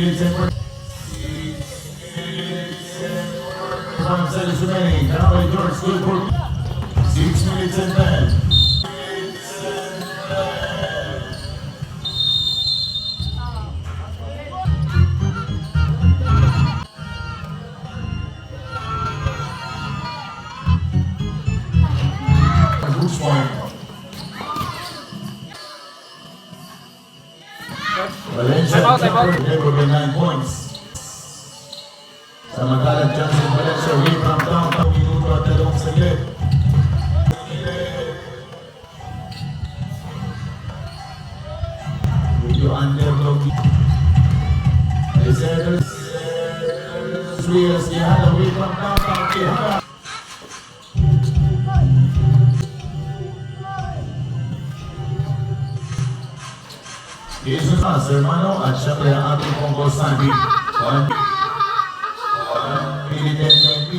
minutes and 1 seconds remaining. Now by George, good for 6 minutes and 10. Bruce Wayne. Valencia, never been 9 points. Samantalang Johnson Valencia, away from downtown, minuto at 2 saglit. Video underdog. Reserves. Swears, Quijada, away from downtown, Quijada. Jesus mas, hermano, at syempre ang ating pong Gosandi. 1 minute and 20.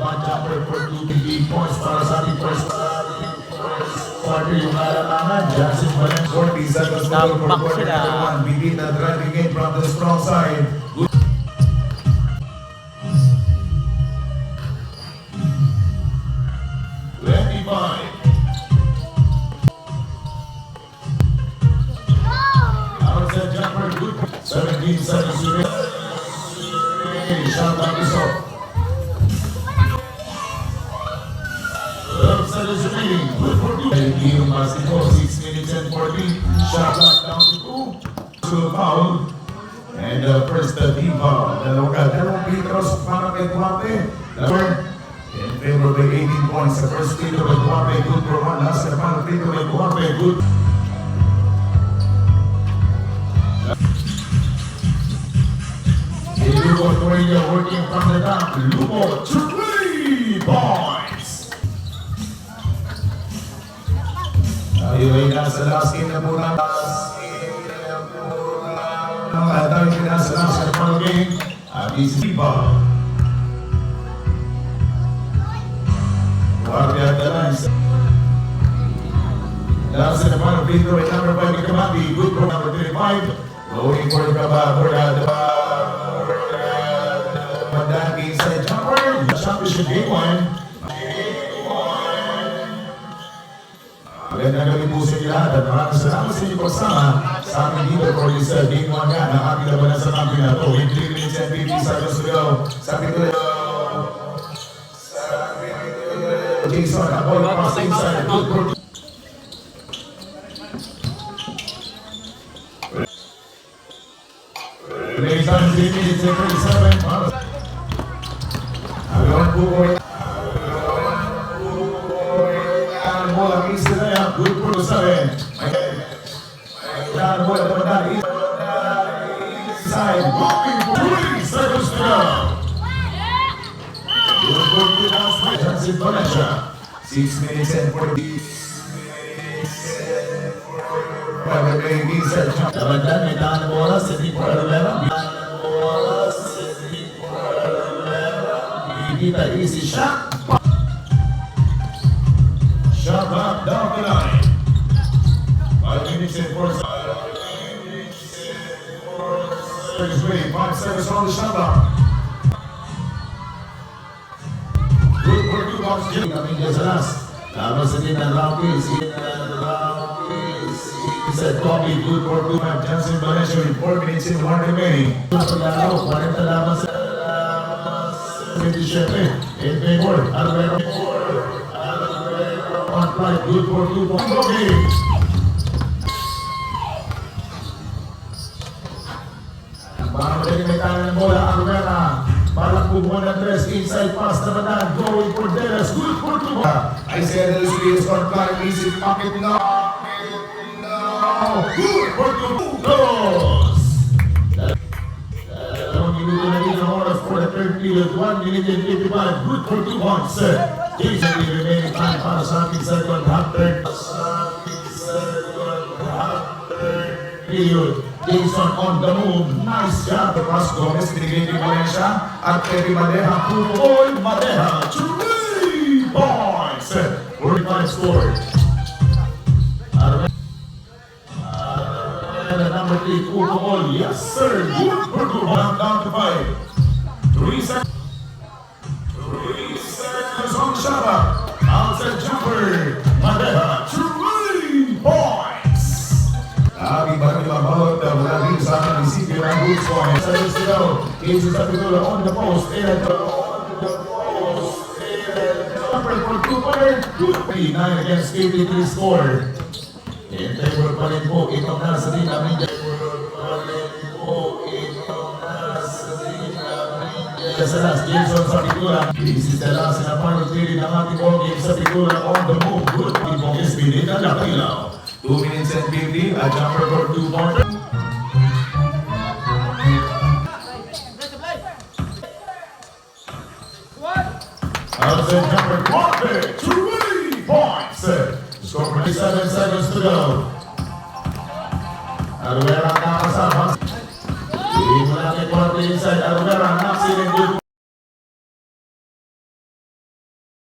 One jumper for 2 points para sa ating first quarter. Yung alamangan, Johnson Valencia. 40 seconds left for quarter number 1. Begin the driving in from the strong side. Outside jumper, good. 17 seconds remaining. Shot down is off. 12 seconds remaining. Good for 2. Yung basketball, 6 minutes and 14. Shot clock down to 2. To foul. And first team foul. Dalawang free-throws para kay Guape. In favor by 18 points. The first free-throw by Guape, good for 1. Last and final free-throw by Guape, good. Lugo Torreira working from the top. Lugo, 3 points. Tayo ay nasa last game na muna. Tayo ay nasa last na final game. At easy ball. Guape at the lines. Last and final free throw by number 5 ni Kamati. Good for number 35. Loading for the Madang inside jumper. Championship game 1. Magandang gabi po sa inyo lahat at maraming salamat sa inyo pagsama sa aming dito for this game 1 nga ng ating labanan sa camping na ito. In 3 minutes and 50 seconds to go. Sabi ko Jason, a ball cross inside. Good for Remains on 3 minutes and 37. Agawan po ko. Ang bola ang isa na yan. Good for 7. Ang bola naman na inside. Walking for 3 seconds to go. Good for 2 points by Johnson Valencia. 6 minutes and 40. Pag-ibig inside jump. Kabandan, may tahan ng bola, Cedric Rivera. Kita easy shot. Shot back down the line. 5 minutes and 4 seconds. 5 seconds on the shot clock. Good for 2 box. Kami dyan sa last. Laban sa din ng Rockets. Said Kobe, good for 2. Johnson Valencia in 4 minutes and 1 remaining. Paglaro, 40 laban sa 27. In favor, Alvaro. On flight, good for 2 points. Kobe. Parang may tayo ng bola, Alvera. Parang bubuan ng 3. Inside pass naman na. Going for Dennis. Good for 2 points. I said the speed is on fire. Easy pocket now. Good for 2 goals. Dalawang minuto na rin ang oras for the third period. 1 minute and 55. Good for 2 points. Jason, the remaining time para sa ating second half third. Period. Jason on the move. Nice job. Ross Gomez, binigay ni Valencia. At Terry Madeja. Pupoy Madeja. 3 points. 45 scored. Number number 3, Utokol. Yes, sir. Good for good. Down to 5. 3 seconds. 3 seconds on the shot up. Outside jumper. Madeja. 3 points. Lagi ba nila bawat mula din sa ating isipin ang good point. Sa Lucido. Cases sa Pitula on the post. And on the post. And jumper for Cooper. Good. 9 against 83 score. In favor pa rin po itong nasa din namin. Sa last Jason sa Pitula. This is the last na final theory ng ating ball game sa Pitula on the move. Good. Tipong SBD na Lakilaw. 2 minutes and 50. A jumper for 2 points. Outside jumper, Quante, 3 points. Score for 7 seconds to go. Aruera nakasama. Hindi mo lang kay Quante inside. Aruera, knocks it in good.